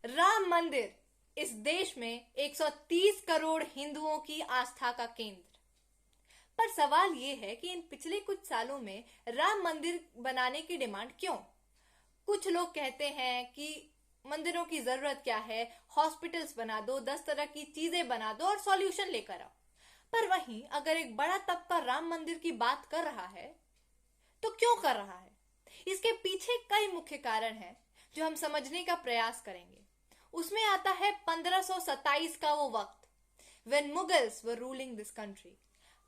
राम मंदिर इस देश में 130 करोड़ हिंदुओं की आस्था का केंद्र। पर सवाल यह है कि इन पिछले कुछ सालों में राम मंदिर बनाने की डिमांड क्यों? कुछ लोग कहते हैं कि मंदिरों की जरूरत क्या है, हॉस्पिटल्स बना दो, 10 तरह की चीजें बना दो और सॉल्यूशन लेकर आओ। पर वहीं अगर एक बड़ा तबका राम मंदिर की बात कर रहा है तो क्यों कर रहा है? इसके पीछे कई मुख्य कारण हैं जो हम समझने का प्रयास करेंगे। उसमें आता है 1527 का वो वक्त, when Mughals were ruling this country.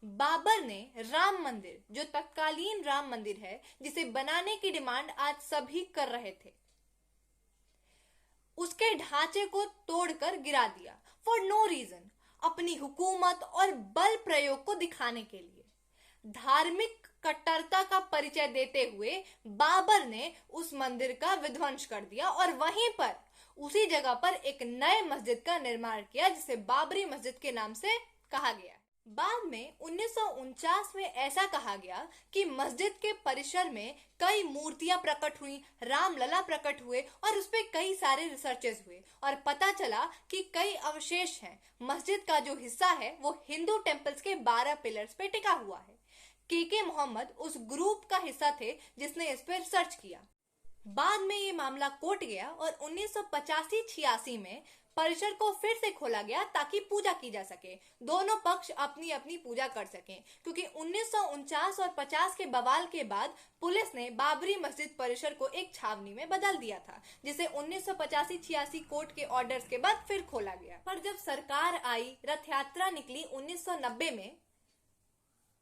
Babur ने राम मंदिर, जो तत्कालीन राम मंदिर है, जिसे बनाने की डिमांड आज सभी कर रहे थे, उसके ढांचे को तोड़कर गिरा दिया फॉर नो रीजन, अपनी हुकूमत और बल प्रयोग को दिखाने के लिए। धार्मिक कट्टरता का परिचय देते हुए बाबर ने उस मंदिर का विध्वंस कर दिया और वहीं पर उसी जगह पर एक नए मस्जिद का निर्माण किया जिसे बाबरी मस्जिद के नाम से कहा गया। बाद में 1949 में ऐसा कहा गया कि मस्जिद के परिसर में कई मूर्तियां प्रकट हुई, रामलला प्रकट हुए और उस पर कई सारे रिसर्चेस हुए और पता चला कि कई अवशेष हैं। मस्जिद का जो हिस्सा है वो हिंदू टेम्पल्स के 12 पिलर्स पे टिका हुआ है। के मोहम्मद उस ग्रुप का हिस्सा थे जिसने इस पर रिसर्च किया। बाद में ये मामला कोर्ट गया और 1985-86 में परिसर को फिर से खोला गया ताकि पूजा की जा सके, दोनों पक्ष अपनी अपनी पूजा कर सकें, क्योंकि 1949 और 50 के बवाल के बाद पुलिस ने बाबरी मस्जिद परिसर को एक छावनी में बदल दिया था, जिसे 1985-86 कोर्ट के ऑर्डर्स के बाद फिर खोला गया। पर जब सरकार आई, रथ यात्रा निकली 1990 में,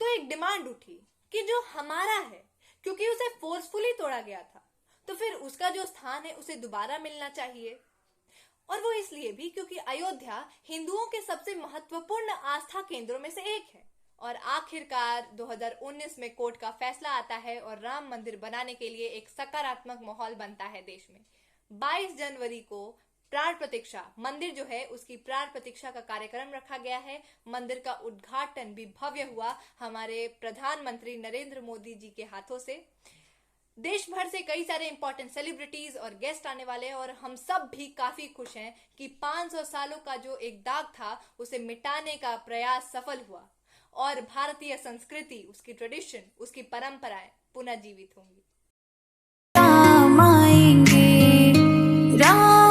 तो एक डिमांड उठी कि जो हमारा है, क्योंकि उसे फोर्सफुली तोड़ा गया था, तो फिर उसका जो स्थान है उसे दोबारा मिलना चाहिए। और वो इसलिए भी क्योंकि अयोध्या हिंदुओं के सबसे महत्वपूर्ण आस्था केंद्रों में से एक है। और आखिरकार 2019 में कोर्ट का फैसला आता है और राम मंदिर बनाने के लिए एक सकारात्मक माहौल बनता है देश में। 22 जनवरी को प्राण प्रतिष्ठा, मंदिर जो है उसकी प्राण प्रतिष्ठा का कार्यक्रम रखा गया है। मंदिर का उद्घाटन भी भव्य हुआ हमारे प्रधानमंत्री नरेंद्र मोदी जी के हाथों से। देश भर से कई सारे इंपॉर्टेंट सेलिब्रिटीज और गेस्ट आने वाले हैं और हम सब भी काफी खुश हैं कि 500 सालों का जो एक दाग था उसे मिटाने का प्रयास सफल हुआ और भारतीय संस्कृति, उसकी ट्रेडिशन, उसकी परंपराएं पुनः जीवित होंगी। राम आएंगे, राम